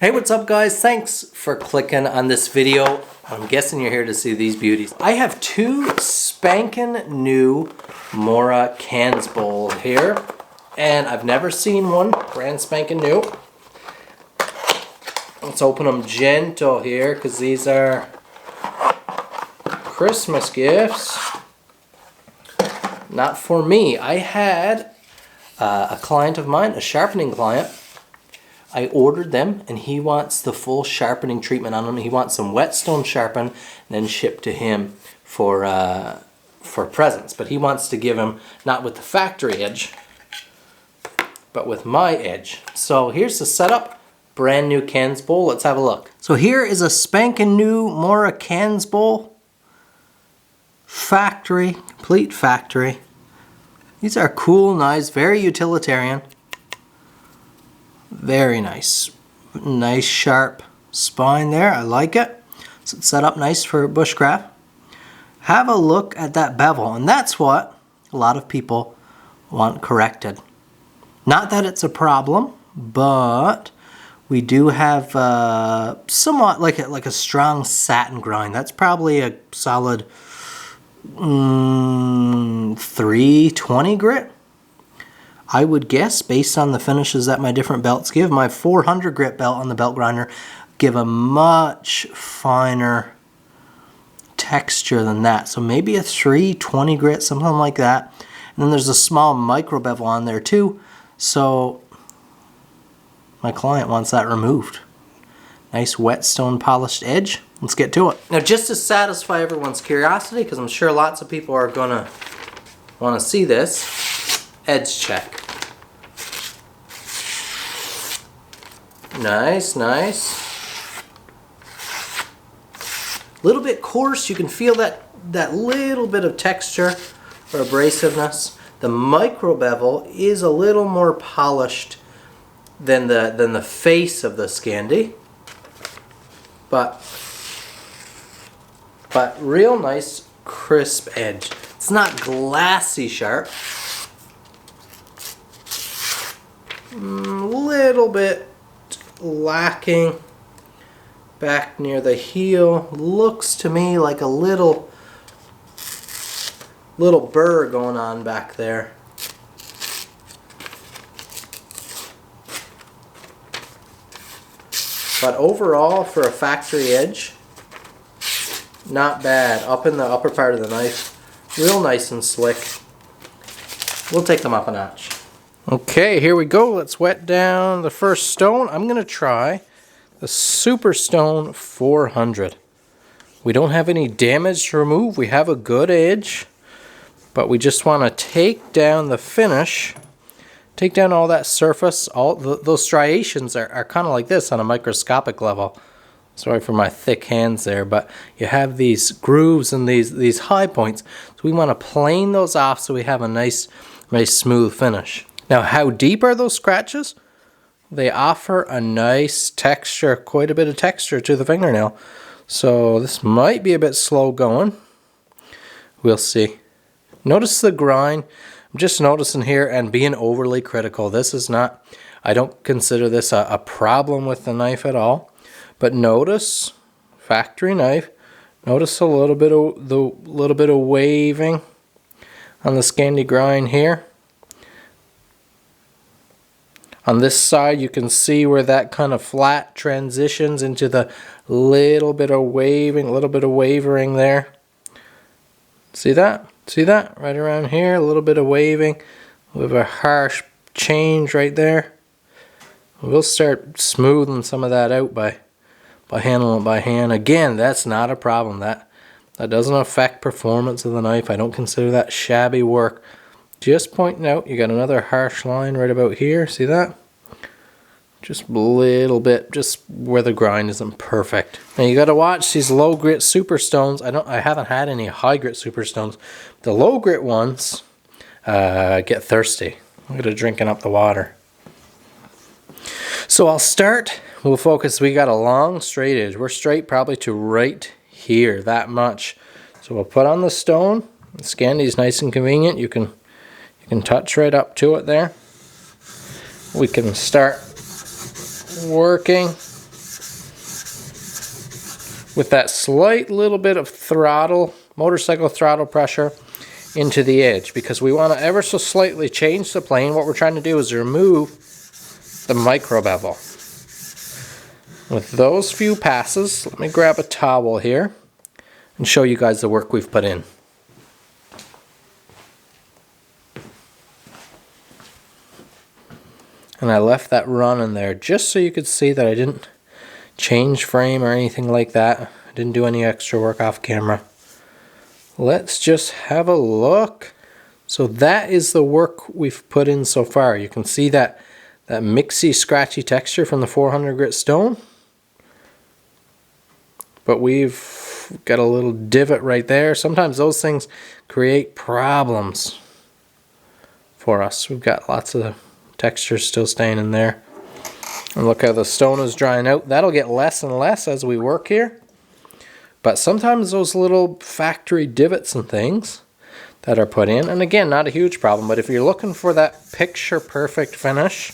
Hey, what's up guys? Thanks for clicking on this video. I'm guessing you're here to see these beauties. I have two spanking new MORA KANSBOL here, and I've never seen one brand spanking new. Let's open them gentle here because these are Christmas gifts. Not for me. I had a client of mine, a sharpening client. I ordered them and he wants the full sharpening treatment on them. He wants some whetstone sharpened and then shipped to him for presents. But he wants to give him not with the factory edge, but with my edge. So here's the setup. Brand new KANSBOL. Let's have a look. So here is a spanking new MORA KANSBOL. Factory, complete factory. These are cool, nice, very utilitarian. Very nice. Nice sharp spine there. I like it. So it's set up nice for bushcraft. Have a look at that bevel, and that's what a lot of people want corrected. Not that it's a problem, but we do have somewhat like a strong satin grind. That's probably a solid 320 grit. I would guess, based on the finishes that my different belts give. My 400 grit belt on the belt grinder give a much finer texture than that. So maybe a 320 grit, something like that. And then there's a small micro bevel on there too. So my client wants that removed. Nice whetstone polished edge. Let's get to it. Now, just to satisfy everyone's curiosity, because I'm sure lots of people are gonna want to see this, edge check. Nice, nice. A little bit coarse. You can feel that little bit of texture or abrasiveness. The micro bevel is a little more polished than the face of the Scandi, but real nice crisp edge. It's not glassy sharp. Little bit lacking back near the heel. Looks to me like a little burr going on back there. But overall, for a factory edge, not bad. Up in the upper part of the knife, real nice and slick. We'll take them up a notch. Okay, here we go. Let's wet down the first stone. I'm going to try the Super Stone 400. We don't have any damage to remove. We have a good edge, but we just want to take down the finish, take down all that surface. All those striations are kind of like this on a microscopic level. Sorry for my thick hands there, but you have these grooves and these high points. So we want to plane those off so we have a nice smooth finish. Now, how deep are those scratches? They offer a nice texture, quite a bit of texture to the fingernail. So this might be a bit slow going. We'll see. Notice the grind. I'm just noticing here and being overly critical. This is not, I don't consider this a problem with the knife at all. But notice, factory knife, notice a little bit of waving on the Scandi grind here. On this side, you can see where that kind of flat transitions into the little bit of waving, wavering there. See that? See that? Right around here, a little bit of waving with a harsh change right there. We'll start smoothing some of that out by handling it by hand. Again, that's not a problem. That doesn't affect performance of the knife. I don't consider that shabby work. Just pointing out, you got another harsh line right about here. See that? Just a little bit, just where the grind isn't perfect. Now you got to watch these low grit super stones. I haven't had any high grit super stones. The low grit ones get thirsty. I'm gonna drinking up the water. So I'll start. We'll focus. We got a long straight edge. We're straight probably to right here, that much. So we'll put on the stone. The Scandi is nice and convenient. You can touch right up to it there. We can start working with that slight little bit of throttle, motorcycle throttle pressure into the edge, because we want to ever so slightly change the plane. What we're trying to do is remove the micro bevel. With those few passes, let me grab a towel here and show you guys the work we've put in. And I left that running there just so you could see that I didn't change frame or anything like that. I didn't do any extra work off camera. Let's just have a look. So that is the work we've put in so far. You can see that mixy, scratchy texture from the 400 grit stone. But we've got a little divot right there. Sometimes those things create problems for us. We've got lots of the texture still staying in there. And look how the stone is drying out. That'll get less and less as we work here. But sometimes those little factory divots and things that are put in, and again, not a huge problem, but if you're looking for that picture perfect finish,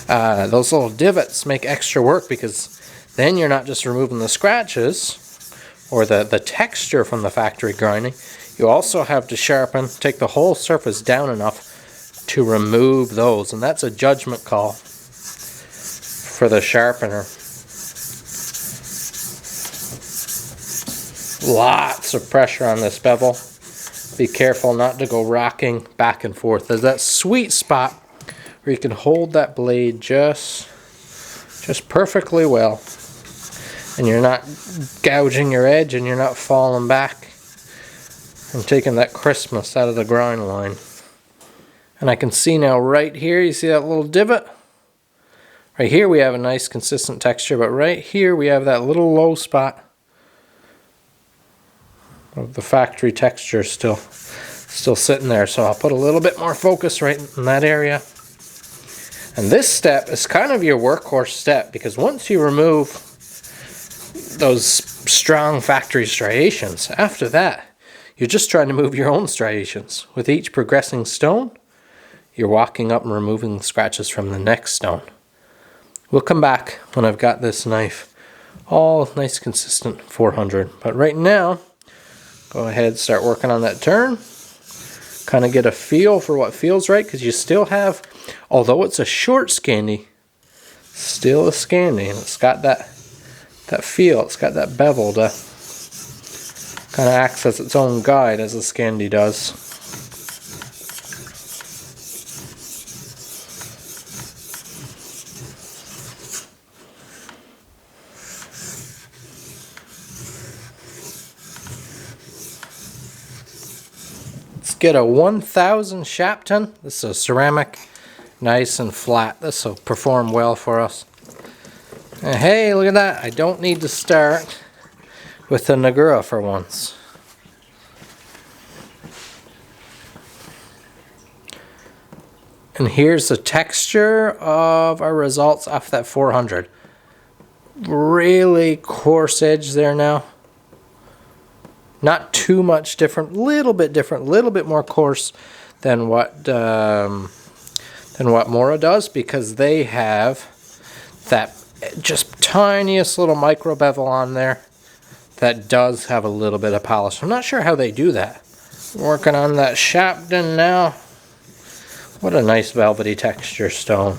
those little divots make extra work, because then you're not just removing the scratches or the texture from the factory grinding. You also have to sharpen, take the whole surface down enough to remove those, and that's a judgment call for the sharpener. Lots of pressure on this bevel. Be careful not to go rocking back and forth. There's that sweet spot where you can hold that blade just perfectly well, and you're not gouging your edge, and you're not falling back and taking that crispness out of the grind line. And I can see now right here, you see that little divot? Right here we have a nice consistent texture, but right here we have that little low spot of the factory texture still sitting there. So I'll put a little bit more focus right in that area. And this step is kind of your workhorse step, because once you remove those strong factory striations, after that you're just trying to move your own striations. With each progressing stone, you're walking up and removing scratches from the next stone. We'll come back when I've got this knife all nice consistent 400. But right now, go ahead, start working on that turn. Kind of get a feel for what feels right, because you still have, although it's a short Scandi, still a Scandi, and it's got that feel, it's got that bevel to kind of acts as its own guide, as a Scandi does. Get a 1000 Shapton. This is a ceramic, nice and flat. This will perform well for us. And hey, look at that. I don't need to start with the Nagura for once. And here's the texture of our results off that 400. Really coarse edge there now. Not too much different, little bit more coarse than what MORA does, because they have that just tiniest little micro bevel on there that does have a little bit of polish. I'm not sure how they do that. Working on that Shapton now. What a nice velvety texture stone.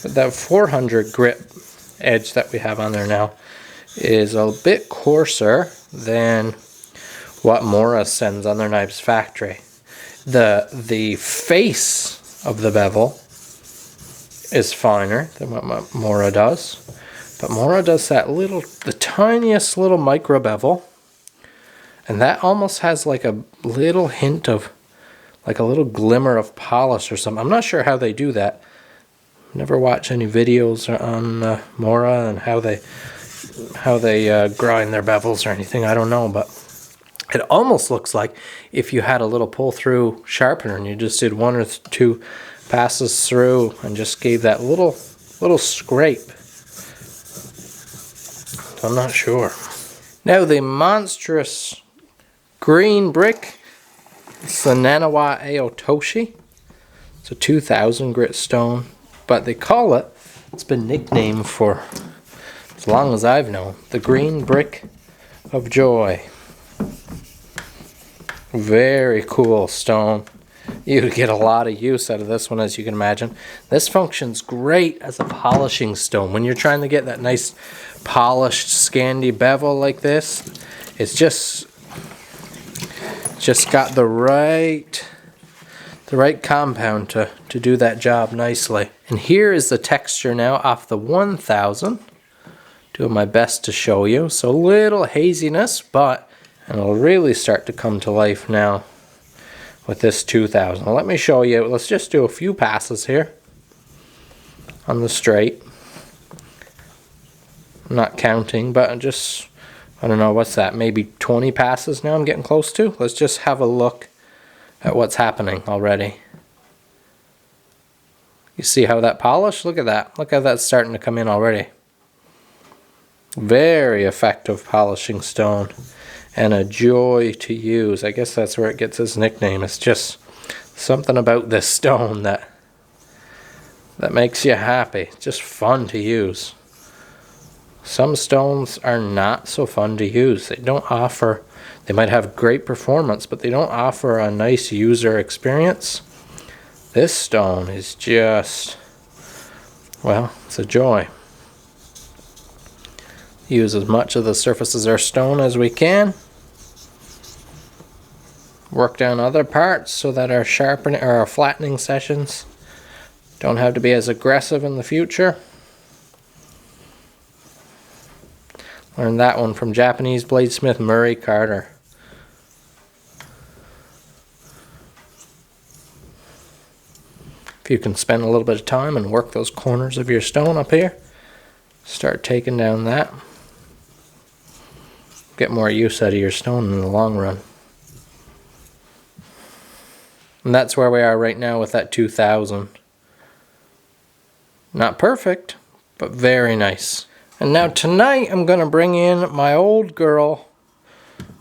But that 400 grit edge that we have on there now is a bit coarser than what MORA sends on their knives factory. The face of the bevel is finer than what MORA does, but MORA does the tiniest little micro bevel, and that almost has like a little hint of, like a little glimmer of polish or something. I'm not sure how they do that. Never watched any videos on MORA and how they grind their bevels or anything. I don't know, but it almost looks like if you had a little pull-through sharpener and you just did 1 or 2 passes through and just gave that little scrape. So I'm not sure. Now the monstrous green brick, it's the Nanawa Aotoshi. It's a 2000 grit stone, but they call it, it's been nicknamed for as long as I've known. The green brick of joy. Very cool stone. You get a lot of use out of this one, as you can imagine. This functions great as a polishing stone. When you're trying to get that nice polished Scandi bevel like this, it's just got the right compound to do that job nicely. And here is the texture now off the 1000. Doing my best to show you. So a little haziness, but it'll really start to come to life now with this 2000. Let me show you. Let's just do a few passes here on the straight. I'm not counting, but I'm just, I don't know, what's that? Maybe 20 passes now I'm getting close to. Let's just have a look at what's happening already. You see how that polished? Look at that. Look how that's starting to come in already. Very effective polishing stone. And a joy to use. I guess that's where it gets its nickname. It's just something about this stone that makes you happy. It's just fun to use. Some stones are not so fun to use. They don't offer, they might have great performance, but they don't offer a nice user experience. This stone is just, well, it's a joy. Use as much of the surfaces of our stone as we can. Work down other parts so that our sharpening or our flattening sessions don't have to be as aggressive in the future. Learned that one from Japanese bladesmith Murray Carter. If you can spend a little bit of time and work those corners of your stone up here, start taking down that. Get more use out of your stone in the long run. And that's where we are right now with that 2000. Not perfect, but very nice. And now tonight I'm going to bring in my old girl,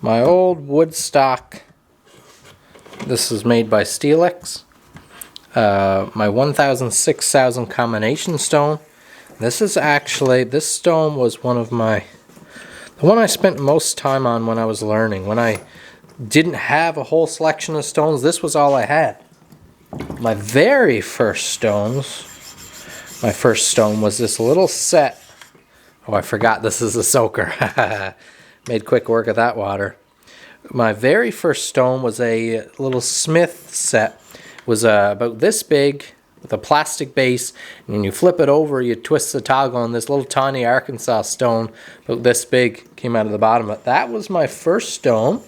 my old woodstock. This is made by Steelix. My 1000-6000 combination stone. This is actually, this stone was one of my, the one I spent most time on when I was learning. When I didn't have a whole selection of stones, this was all I had. My very first stones, my first stone was this little set. Oh, I forgot this is a soaker. Made quick work of that water. My very first stone was a little Smith set. It was about this big with a plastic base, and when you flip it over, you twist the toggle, and this little tiny Arkansas stone about this big came out of the bottom of it. That was my first stone,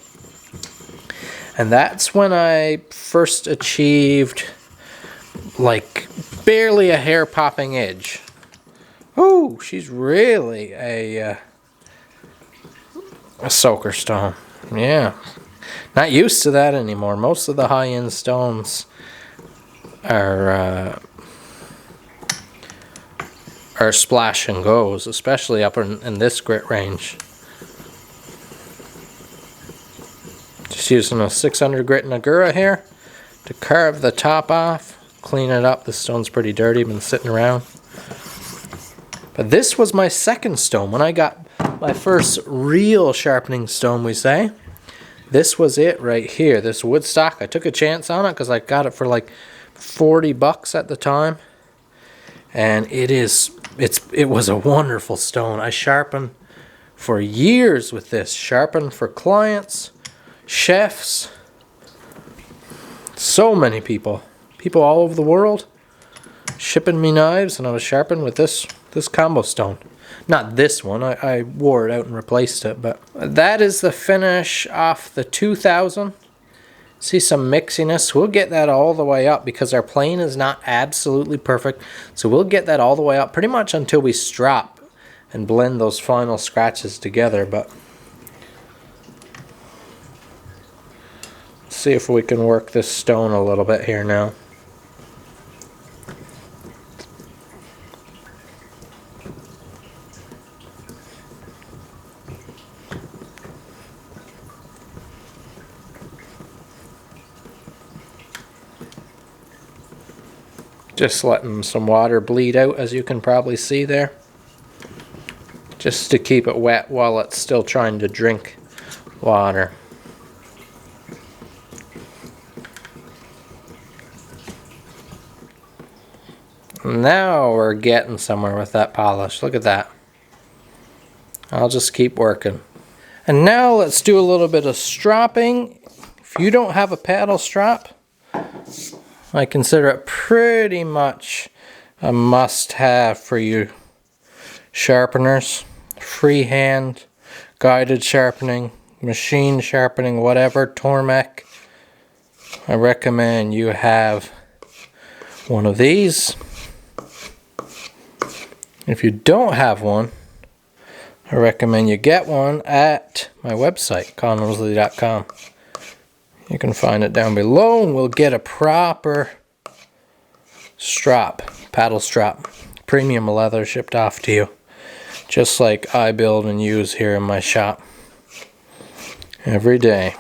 and that's when I first achieved like barely a hair popping edge. Oh, she's really a soaker stone. Yeah, not used to that anymore. Most of the high-end stones are splash and goes, especially up in this grit range. Just using a 600 grit Nagura here to carve the top off, clean it up. This stone's pretty dirty, been sitting around. But this was my second stone. When I got my first real sharpening stone, we say, this was it right here. This woodstock. I took a chance on it because I got it for like $40 at the time, and it was a wonderful stone. I sharpened for years with this. Sharpened for clients, chefs, so many people all over the world, shipping me knives, and I was sharpening with this combo stone. Not this one, I wore it out and replaced it, but that is the finish off the 2000. See some mixiness. We'll get that all the way up because our plane is not absolutely perfect, so we'll get that all the way up pretty much until we strop and blend those final scratches together. But let's see if we can work this stone a little bit here now. Just letting some water bleed out, as you can probably see there. just to keep it wet while it's still trying to drink water. Now we're getting somewhere with that polish. Look at that. I'll just keep working. And now let's do a little bit of stropping. If you don't have a paddle strop, I consider it pretty much a must-have for you sharpeners. Freehand, guided sharpening, machine sharpening, whatever, Tormek. I recommend you have one of these. If you don't have one, I recommend you get one at my website, Noseworthy.com. You can find it down below, and we'll get a proper strap, paddle strap, premium leather shipped off to you, just like I build and use here in my shop every day.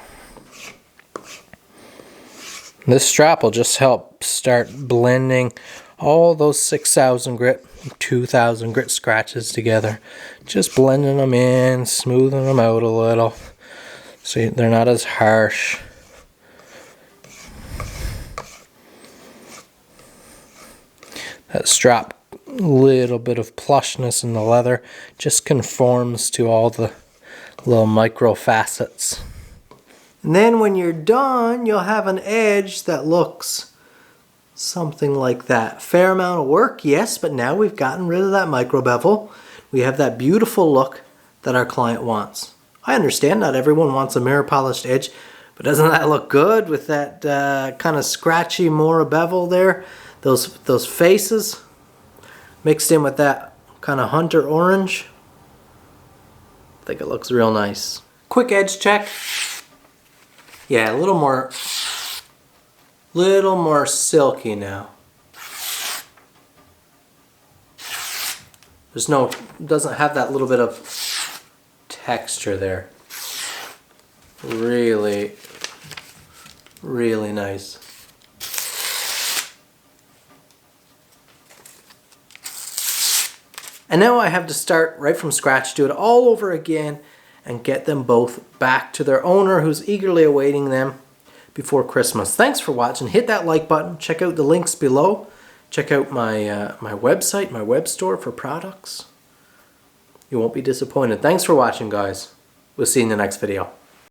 This strap will just help start blending all those 6,000 grit, 2,000 grit scratches together. Just blending them in, smoothing them out a little so they're not as harsh. That strap, little bit of plushness in the leather, just conforms to all the little micro facets. And then when you're done, you'll have an edge that looks something like that. Fair amount of work, yes, but now we've gotten rid of that micro bevel. We have that beautiful look that our client wants. I understand not everyone wants a mirror polished edge, but doesn't that look good with that kind of scratchy MORA bevel there? Those faces mixed in with that kind of hunter orange. I think it looks real nice. Quick edge check. Yeah, a little more silky now. Doesn't have that little bit of texture there. Really, really nice. And now I have to start right from scratch, do it all over again, and get them both back to their owner who's eagerly awaiting them before Christmas. Thanks for watching. Hit that like button. Check out the links below. Check out my my website, my web store for products. You won't be disappointed. Thanks for watching, guys. We'll see you in the next video.